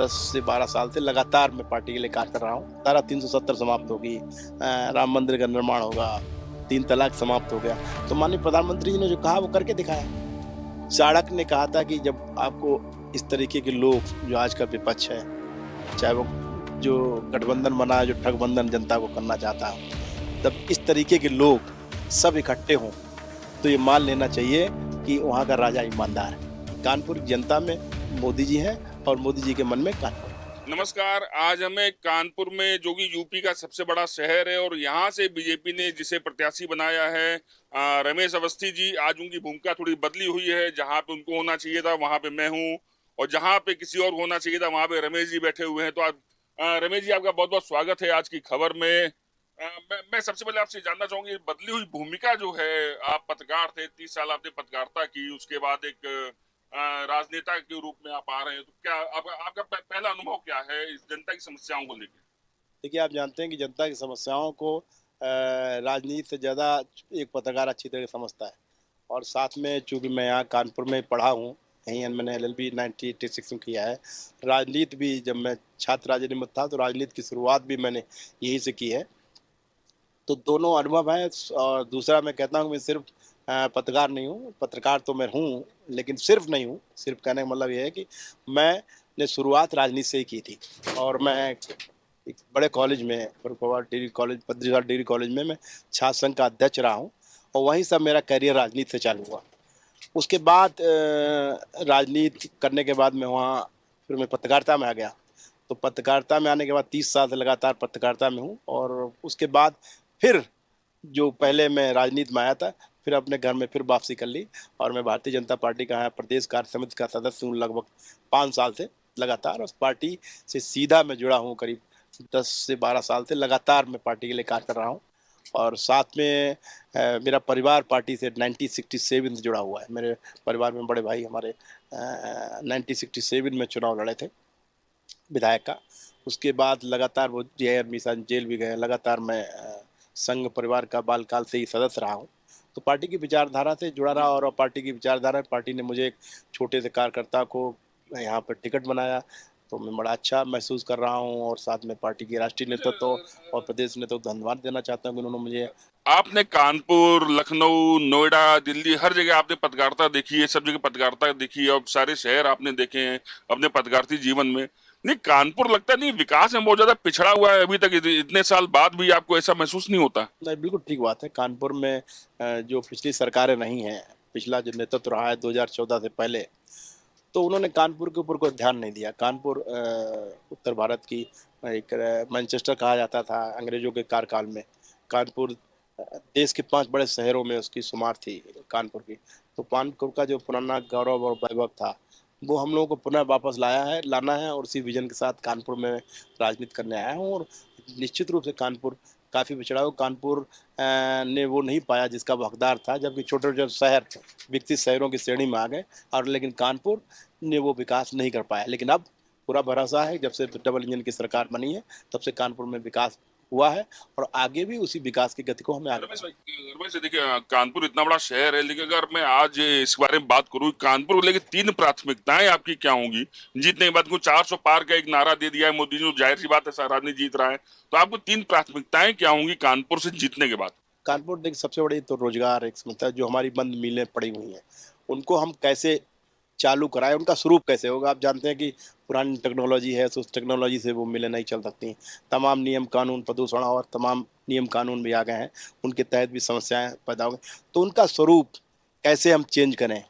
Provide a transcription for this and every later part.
10 से 12 साल से लगातार मैं पार्टी के लिए कार्य कर रहा हूँ। धारा 370 समाप्त होगी, राम मंदिर का निर्माण होगा, 3 तलाक समाप्त हो गया। तो माननीय प्रधानमंत्री जी ने जो कहा वो करके दिखाया। चाणक्य ने कहा था कि जब आपको इस तरीके के लोग जो आज का विपक्ष है, चाहे वो जो गठबंधन बना है, जो ठगबंधन जनता को करना चाहता है, तब इस तरीके के लोग सब इकट्ठे हों, तो ये मान लेना चाहिए कि वहाँ का राजा ईमानदार है। कानपुर की जनता में मोदी जी हैं और मोदी जी के मन में कानपुर है। नमस्कार। आज हमें कानपुर में जो कि यूपी का सबसे बड़ा शहर है और यहाँ से बीजेपी ने जिसे प्रत्याशी बनाया है रमेश अवस्थी जी, आज उनकी भूमिका थोड़ी बदली हुई है। जहाँ पे उनको होना चाहिए था वहां पे मैं हूँ और जहाँ पे किसी और को होना चाहिए था वहां पे रमेश जी बैठे हुए हैं। तो आज रमेश जी, आपका बहुत बहुत स्वागत है आज की खबर में। मैं सबसे पहले आपसे जानना चाहूंगी, बदली हुई भूमिका जो है, आप पत्रकार थे, 30 साल आपने पत्रकारिता की, उसके बाद एक राजनेता के रूप में आप आ रहे हैं। तो क्या आपका पहला अनुभव क्या है इस जनता की समस्याओं को लेकर? देखिए, आप जानते हैं कि जनता की समस्याओं को राजनीति से ज़्यादा एक पत्रकार अच्छी तरह से समझता है। और साथ में चूँकि मैं यहाँ कानपुर में पढ़ा हूँ, यहीं मैंने एलएलबी 1986 में किया है। राजनीति भी जब मैं छात्र राजनीति में था, तो राजनीति की शुरुआत भी मैंने यहीं से की है। तो दोनों अनुभव हैं। और दूसरा मैं कहता हूँ, मैं सिर्फ़ पत्रकार नहीं हूँ, पत्रकार तो मैं हूँ, लेकिन सिर्फ़ नहीं हूँ। सिर्फ़ कहने का मतलब ये है कि मैंने शुरुआत राजनीति से ही की थी। और मैं एक बड़े कॉलेज में, Farrukhabad degree college, Padmashri degree college में मैं छात्र संघ का अध्यक्ष रहा हूँ और वहीं से मेरा करियर राजनीति से चालू हुआ। उसके बाद राजनीति करने के बाद मैं वहाँ फिर मैं पत्रकारिता में आ गया। तो पत्रकारिता में आने के बाद 30 साल से लगातार पत्रकारिता में हूँ। और उसके बाद फिर जो पहले मैं राजनीति में आया था, फिर अपने घर में फिर वापसी कर ली। और मैं भारतीय जनता पार्टी का यहाँ प्रदेश कार्य समिति का सदस्य हूँ लगभग 5 साल से लगातार। उस पार्टी से सीधा मैं जुड़ा हूँ, करीब 10 से 12 साल से लगातार मैं पार्टी के लिए कार्य कर रहा हूँ। और साथ में मेरा परिवार पार्टी से 1967 से जुड़ा हुआ है। मेरे परिवार में बड़े भाई हमारे 1967 में चुनाव लड़े थे विधायक का। उसके बाद लगातार वो जेआर मिशन जेल भी गए। लगातार मैं संघ परिवार का बालकाल से ही सदस्य रहा हूँ। तो पार्टी की विचारधारा से जुड़ा रहा। और पार्टी की विचारधारा, पार्टी ने मुझे एक छोटे से कार्यकर्ता को यहाँ पर टिकट बनाया, तो मैं बड़ा अच्छा महसूस कर रहा हूँ। और साथ में पार्टी के राष्ट्रीय नेतृत्व और प्रदेश नेतृत्व को धन्यवाद देना चाहता हूँ कि उन्होंने मुझे। आपने कानपुर, लखनऊ, नोएडा, दिल्ली, हर जगह आपने पत्रकारिता देखी है, सब जगह पत्रकारिता देखी है और सारे शहर आपने देखे हैं अपने पत्रकारिता जीवन में। नहीं, कानपुर लगता नहीं विकास में बहुत ज्यादा पिछड़ा हुआ है अभी तक, इतने साल बाद भी आपको ऐसा महसूस नहीं होता? नहीं, बिल्कुल ठीक बात है। कानपुर में जो पिछली सरकारें रही हैं, पिछला जो नेतृत्व रहा है 2014 से पहले, तो उन्होंने कानपुर के ऊपर कोई ध्यान नहीं दिया। कानपुर उत्तर भारत की एक मैनचेस्टर कहा जाता था अंग्रेजों के कार्यकाल में। कानपुर देश के 5 बड़े शहरों में उसकी शुमार थी कानपुर की। तो कानपुर का जो पुराना गौरव और वैभव था, वो हम लोगों को पुनः वापस लाना है। और उसी विज़न के साथ कानपुर में राजनीति करने आया हूँ। और निश्चित रूप से कानपुर काफ़ी पिछड़ा हो। कानपुर ने वो नहीं पाया जिसका वो हकदार था, जबकि छोटे-छोटे शहर विकसित शहरों की श्रेणी में आ गए। और लेकिन कानपुर ने वो विकास नहीं कर पाया। लेकिन अब पूरा भरोसा है, जब से डबल इंजन की सरकार बनी है, तब से कानपुर में विकास हुआ है। और आगे भी उसी विकास की गति को हमें आगे रमेश बढ़ाना है। भाई, रमेश जी, देखिए, कानपुर इतना बड़ा शहर है, लेकिन अगर मैं आज इस बारे में बात करूं, कानपुर को लेकर 3 प्राथमिकताएं आपकी क्या होंगी जीतने के बाद? को 400 पार का एक नारा दे दिया है मोदी जी ने, जाहिर सी बात है सारा नहीं जीत रहा है, तो आपको 3 प्राथमिकताएं क्या होंगी कानपुर से जीतने के बाद? कानपुर देखिए, सबसे बड़ी तो रोजगार एक समस्या है। जो हमारी बंद मिलें पड़ी हुई हैं, उनको हम कैसे चालू कराएँ, उनका स्वरूप कैसे होगा? आप जानते हैं कि पुरानी टेक्नोलॉजी है, तो उस टेक्नोलॉजी से वो मिलें नहीं चल सकती। तमाम नियम कानून, प्रदूषण और तमाम नियम कानून भी आ गए हैं, उनके तहत भी समस्याएँ पैदा हो गई। तो उनका स्वरूप कैसे हम चेंज करें?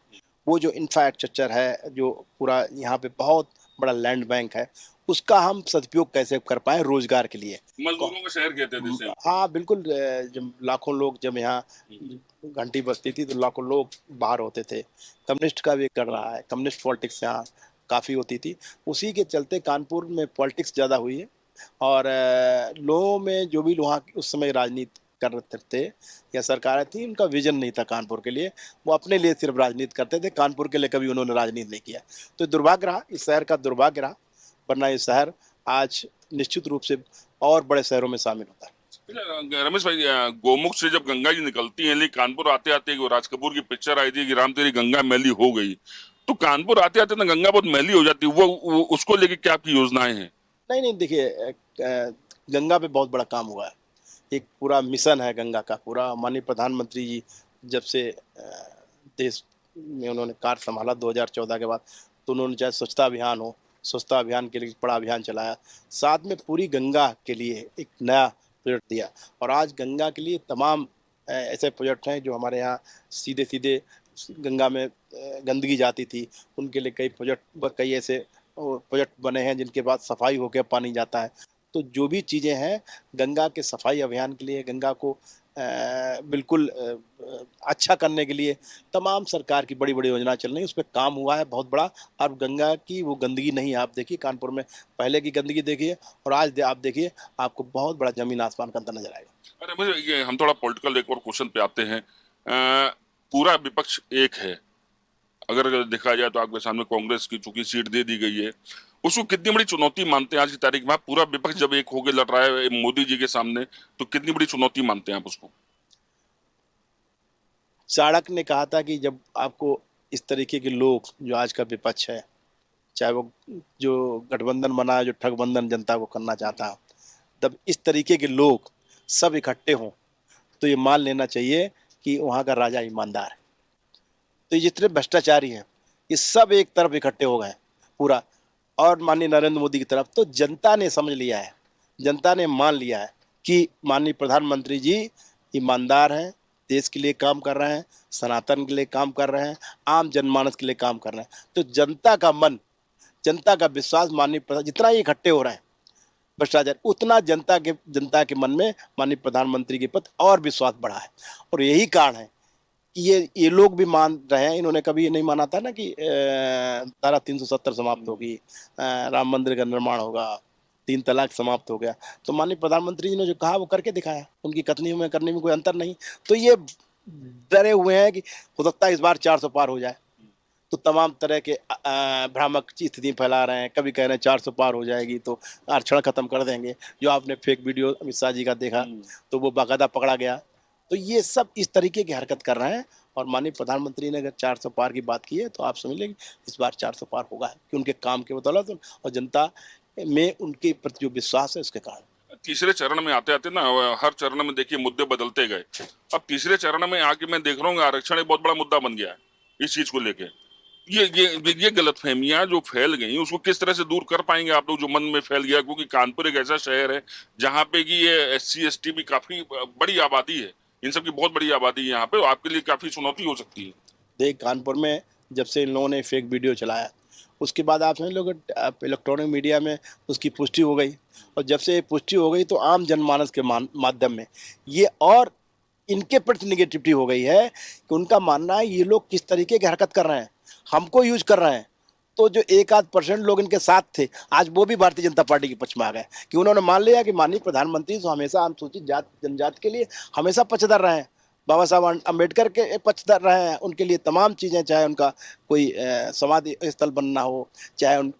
वो जो इंफ्रास्ट्रक्चर है, जो पूरा यहाँ पे बहुत बड़ा लैंड बैंक है, उसका हम सदुपयोग कैसे कर पाएँ रोजगार के लिए? को मजदूरों का शहर कहते हैं जिसे हम। हाँ, बिल्कुल। जब लाखों लोग जब यहाँ घंटी बजती थी, तो लाखों लोग बाहर होते थे। कम्युनिस्ट का भी कर रहा है, कम्युनिस्ट पॉलिटिक्स यहाँ काफ़ी होती थी। उसी के चलते कानपुर में पॉलिटिक्स ज़्यादा हुई है। और लोगों में जो भी वहाँ उस समय राजनीति कर रहे थे या सरकारें थी, उनका विज़न नहीं था कानपुर के लिए। वो अपने लिए सिर्फ़ राजनीति करते थे, कानपुर के लिए कभी उन्होंने राजनीति नहीं किया। तो दुर्भाग्य रहा, इस शहर का दुर्भाग्य रहा, वरना ये शहर आज निश्चित रूप से और बड़े शहरों में शामिल होता है। अच्छा, रमेश भाई, गोमुख से जब गंगा जी निकलती है, लेकिन कानपुर आते आते राज कपूर की पिक्चर आई थी कि राम तेरी गंगा मैली हो गई, तो कानपुर आते आते ना गंगा बहुत मैली हो जाती है, वो उसको लेके क्या आपकी योजनाएं हैं? नहीं नहीं, देखिए गंगा पे बहुत बड़ा काम हुआ है। एक पूरा मिशन है गंगा का, पूरा माननीय प्रधानमंत्री जी जब से देश में उन्होंने कार्य संभाला 2014 के बाद, तो उन्होंने चाहे स्वच्छता अभियान हो, स्वच्छता अभियान के लिए बड़ा अभियान चलाया, साथ में पूरी गंगा के लिए एक नया प्रोजेक्ट दिया। और आज गंगा के लिए तमाम ऐसे प्रोजेक्ट हैं जो हमारे यहाँ सीधे सीधे गंगा में गंदगी जाती थी, उनके लिए कई प्रोजेक्ट, कई ऐसे प्रोजेक्ट बने हैं जिनके बाद सफाई होकर पानी जाता है। तो जो भी चीज़ें हैं गंगा के सफाई अभियान के लिए, गंगा को बिल्कुल अच्छा करने के लिए तमाम सरकार की बड़ी-बड़ी योजना चल रही है, उस पे काम हुआ है बहुत बड़ा। अब गंगा की वो गंदगी नहीं है, आप देखिए कानपुर में पहले की गंदगी देखिए और आज आप देखिए, आपको बहुत बड़ा ज़मीन आसमान का अंतर नज़र आएगा। अरे मुझे ये, हम थोड़ा पॉलिटिकल एक और क्वेश्चन पे आते हैं। पूरा विपक्ष एक है, अगर देखा जाए तो आपके सामने कांग्रेस की चूंकि सीट दे दी गई है, उसको कितनी बड़ी चुनौती मानते हैं आज की तारीख में? आप पूरा विपक्ष जब एक होकर लड़ रहा है मोदी जी के सामने, तो कितनी बड़ी चुनौती मानते हैं आप उसको? चाणक्य ने कहा था कि जब आपको इस तरीके के लोग, जो आज का विपक्ष है, चाहे वो जो गठबंधन बना है, जो ठगबंधन जनता को करना चाहता है, तब इस तरीके के लोग सब इकट्ठे हों, तो ये मान लेना चाहिए कि वहाँ का राजा ईमानदार है। तो ये जितने भ्रष्टाचारी हैं, ये सब एक तरफ इकट्ठे हो गए पूरा, और माननीय नरेंद्र मोदी की तरफ। तो जनता ने समझ लिया है, जनता ने मान लिया है कि माननीय प्रधानमंत्री जी ईमानदार हैं, देश के लिए काम कर रहे हैं, सनातन के लिए काम कर रहे हैं, आम जनमानस के लिए काम कर रहे हैं। तो जनता का मन, जनता का विश्वास माननीय प्रधान, जितना ये इकट्ठे हो रहे हैं भ्रष्टाचार, उतना जनता के मन में माननीय प्रधानमंत्री के प्रति और विश्वास बढ़ा है। और यही कारण है कि ये लोग भी मान रहे हैं। इन्होंने कभी ये नहीं माना था ना कि धारा 370 समाप्त होगी, राम मंदिर का निर्माण होगा, 3 तलाक समाप्त हो गया। तो माननीय प्रधानमंत्री जी ने जो कहा वो करके दिखाया, उनकी कथनी में करने में कोई अंतर नहीं। तो ये डरे हुए हैं कि हो सकता है इस बार 400 पार हो जाए, तो तमाम तरह के भ्रामक स्थिति फैला रहे हैं। कभी कह रहे हैं 400 पार हो जाएगी तो आरक्षण खत्म कर देंगे। जो आपने फेक वीडियो अमित शाह जी का देखा, तो वो बाकायदा पकड़ा गया। तो ये सब इस तरीके की हरकत कर रहे हैं। और माननीय प्रधानमंत्री ने अगर 400 पार की बात की है, तो आप समझ लें इस बार 400 पार होगा, कि उनके काम के बदौलत और जनता में उनके प्रति जो विश्वास है उसके कारण। तीसरे चरण में आते आते ना, हर चरण में देखिए मुद्दे बदलते गए। अब तीसरे चरण में आके मैं देख रहा हूँ आरक्षण एक बहुत बड़ा मुद्दा बन गया है इस चीज को लेके। ये गलतफहमियां जो फैल गई, उसको किस तरह से दूर कर पाएंगे आप लोग, जो मन में फैल गया? क्योंकि कानपुर एक ऐसा शहर है जहाँ पे कि ये SC ST भी काफी बड़ी आबादी है, इन सब की बहुत बड़ी आबादी है यहाँ पे, आपके लिए काफी चुनौती हो सकती है। देख, कानपुर में जब से इन लोगों ने फेक वीडियो चलाया, उसके बाद आप समझ लो कि इलेक्ट्रॉनिक मीडिया में उसकी पुष्टि हो गई। और जब से ये पुष्टि हो गई, तो आम जनमानस के माध्यम में ये और इनके प्रति निगेटिविटी हो गई है कि उनका मानना है ये लोग किस तरीके की हरकत कर रहे हैं, हमको यूज कर रहे हैं। तो जो 1-8% लोग इनके साथ थे, आज वो भी भारतीय जनता पार्टी के पक्ष में आ गए, कि उन्होंने मान लिया कि माननीय प्रधानमंत्री तो हमेशा अनुसूचित जात जनजाति के लिए हमेशा पक्षधर रहे हैं, बाबा साहब अम्बेडकर के पक्षधर रहे हैं, उनके लिए तमाम चीज़ें, चाहे उनका कोई समाधि स्थल बनना हो, चाहे उन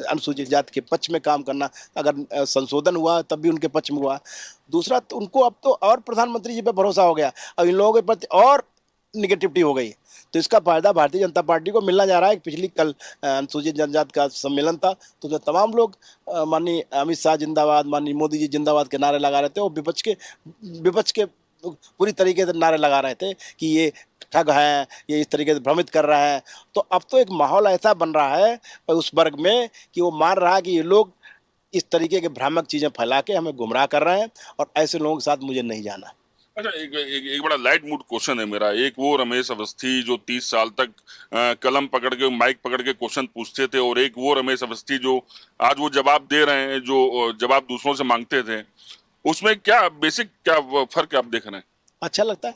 अनुसूचित जाति के पक्ष में काम करना, अगर संशोधन हुआ तब भी उनके पक्ष में हुआ। दूसरा, तो उनको अब तो और प्रधानमंत्री जी पे भरोसा हो गया, अब इन लोगों के प्रति और निगेटिविटी हो गई। तो इसका फायदा भारतीय जनता पार्टी को मिलना जा रहा है। पिछली कल अनुसूचित जनजाति का सम्मेलन था, तो उसमें तमाम लोग माननीय अमित शाह जिंदाबाद, माननीय मोदी जी जिंदाबाद के नारे लगा रहे थे, और विपक्ष के पूरी तरीके से नारे लगा रहे थे कि ये ठग है, ये इस तरीके से भ्रमित कर रहा है। तो अब तो एक माहौल ऐसा बन रहा है उस वर्ग में कि वो मान रहा है कि ये लोग इस तरीके के भ्रामक चीज़ें फैला के हमें गुमराह कर रहे हैं, और ऐसे लोगों के साथ मुझे नहीं जाना। अच्छा, एक बड़ा लाइट मूड क्वेश्चन है मेरा। एक वो रमेश अवस्थी जो 30 साल तक कलम पकड़ के, माइक पकड़ के क्वेश्चन पूछते थे, और एक वो रमेश अवस्थी जो आज वो जवाब दे रहे हैं, जो जवाब दूसरों से मांगते थे। उसमें क्या बेसिक, क्या फर्क आप देख रहे हैं? अच्छा लगता है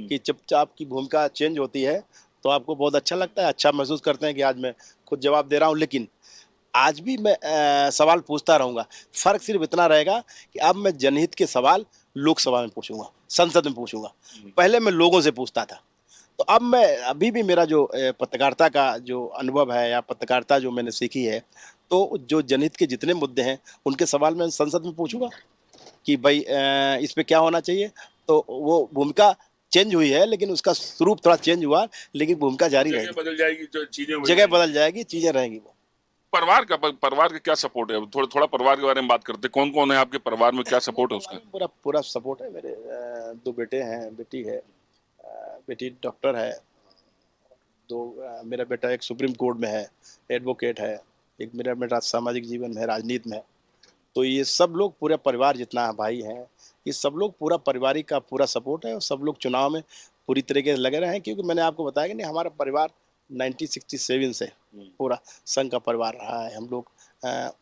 कि जब आपकी भूमिका चेंज होती है, तो आपको बहुत अच्छा लगता है, अच्छा महसूस करते हैं कि आज मैं खुद जवाब दे रहा हूँ। लेकिन आज भी मैं सवाल पूछता रहूँगा। फ़र्क सिर्फ इतना रहेगा कि अब मैं जनहित के सवाल लोकसभा में पूछूंगा, संसद में पूछूंगा। पहले मैं लोगों से पूछता था। तो अब मैं, अभी भी मेरा जो पत्रकारिता का जो अनुभव है, या पत्रकारिता जो मैंने सीखी है, तो जो जनहित के जितने मुद्दे हैं उनके सवाल मैं संसद में पूछूंगा कि भाई इस पे क्या होना चाहिए। तो वो भूमिका चेंज हुई है, लेकिन उसका स्वरूप थोड़ा चेंज हुआ, लेकिन भूमिका जारी जगह रहेगी। बदल जाएगी, जो चीजें वही जगह रहेंगी। बदल जाएगी, चीजें रहेंगी वो। परिवार का क्या सपोर्ट है? थोड़ा थोड़ा परिवार के बारे में बात करते हैं। कौन कौन है आपके परिवार में, क्या सपोर्ट है उसका? पूरा पूरा सपोर्ट है मेरे। दो बेटे हैं, बेटी है। बेटी डॉक्टर है। मेरा बेटा एक सुप्रीम कोर्ट में है, एडवोकेट है। एक मेरा बेटा सामाजिक जीवन में है, राजनीति में है। तो ये सब लोग पूरा परिवार जितना भाई हैं, ये सब लोग पूरा पारिवारिक का पूरा सपोर्ट है, और सब लोग चुनाव में पूरी तरीके से लगे रहे हैं, क्योंकि मैंने आपको बताया कि नहीं, हमारा परिवार 1967 से पूरा संघ का परिवार रहा है। हम लोग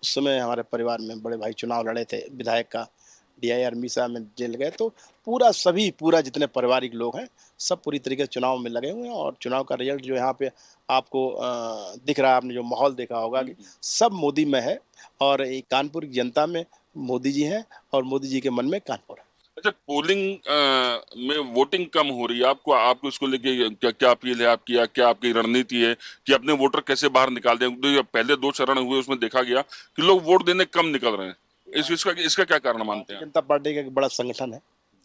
उस समय हमारे परिवार में बड़े भाई चुनाव लड़े थे विधायक का, DIR मीसा में जेल गए। तो पूरा जितने पारिवारिक लोग हैं, सब पूरी तरीके से चुनाव में लगे हुए हैं, और चुनाव का रिजल्ट जो यहाँ पे आपको दिख रहा है, आपने जो माहौल देखा होगा कि सब मोदी में है, और ये कानपुर की जनता में मोदी जी हैं, और मोदी जी के मन में कानपुर है। अच्छा, पोलिंग में वोटिंग कम हो रही है, आपको आपको इसको लेके क्या क्या अपील है आपकी, या क्या आपकी रणनीति है कि अपने वोटर कैसे बाहर निकाल दें? जो पहले 2 चरण हुए उसमें देखा गया कि लोग वोट देने कम निकल रहे हैं। इसका क्या कारण मानते हैं? जनता पार्टी का एक बड़ा संगठन है,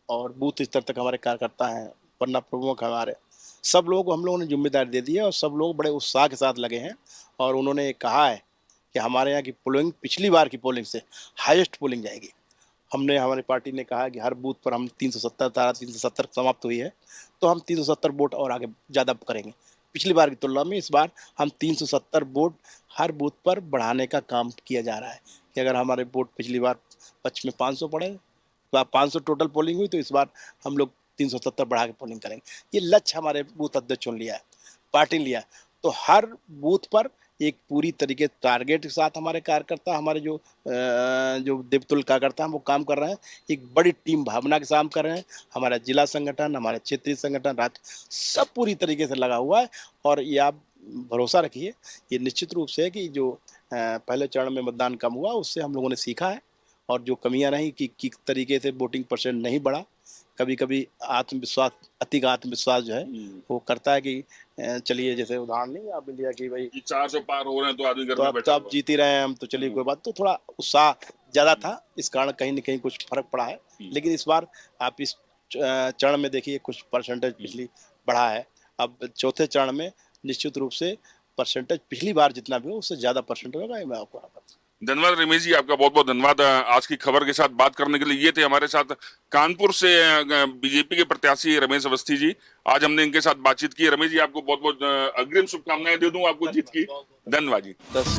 और बूथ स्तर तक हमारे कार्यकर्ता हैं, पन्ना प्रमुख हमारे। सब लोगों को हम लोगों ने जिम्मेदारी दे दी है, और सब लोग बड़े उत्साह के साथ लगे हैं। और उन्होंने कहा है कि हमारे यहाँ की पोलिंग पिछली बार की पोलिंग से हाईएस्ट पोलिंग जाएगी। हमारी पार्टी ने कहा कि हर बूथ पर हम 370, धारा 370 समाप्त हुई है, तो हम 370 वोट और आगे ज़्यादा करेंगे पिछली बार की तुलना में। इस बार हम 370 वोट हर बूथ पर बढ़ाने का काम किया जा रहा है, कि अगर हमारे वोट पिछली बार पश्चिम में 500 पड़े, तो 500 टोटल पोलिंग हुई, तो इस बार हम लोग 370 बढ़ा के पोलिंग करेंगे। ये लक्ष्य हमारे बूथ अध्यक्षों ने लिया है, पार्टी ने लिया है। तो हर बूथ पर एक पूरी तरीके टारगेट के साथ हमारे कार्यकर्ता, हमारे जो देवतुल्य कार्यकर्ता हैं, वो काम कर रहे हैं। एक बड़ी टीम भावना के साथ काम कर रहे हैं। हमारा जिला संगठन, हमारे क्षेत्रीय संगठन, राज्य, सब पूरी तरीके से लगा हुआ है। और ये आप भरोसा रखिए, ये निश्चित रूप से कि जो पहले चरण में मतदान कम हुआ, उससे हम लोगों ने सीखा है, और जो कमियां रही कि किस तरीके से वोटिंग परसेंट नहीं बढ़ा। कभी कभी आत्मविश्वास, अति का आत्मविश्वास जो है वो करता है कि चलिए, जैसे उदाहरण नहीं आप लिया कि भाई 400 पार हो रहे हैं तो आदमी घर तो में अब बैठा आप जीत ही रहे हैं, हम तो चलिए कोई बात। तो थोड़ा उत्साह ज़्यादा था, इस कारण कहीं न कहीं कुछ फर्क पड़ा है। लेकिन इस बार आप इस चरण में देखिए, कुछ परसेंटेज पिछली बढ़ा है। अब चौथे चरण में निश्चित रूप से परसेंटेज पिछली बार जितना भी हो, उससे ज़्यादा परसेंटेज होगा, ये मैं आपको बता। धन्यवाद रमेश जी, आपका बहुत बहुत धन्यवाद आज की खबर के साथ बात करने के लिए। ये थे हमारे साथ कानपुर से बीजेपी के प्रत्याशी रमेश अवस्थी जी। आज हमने इनके साथ बातचीत की। रमेश जी, आपको बहुत बहुत अग्रिम शुभकामनाएं दे दूं आपको जीत की। धन्यवाद जी। 10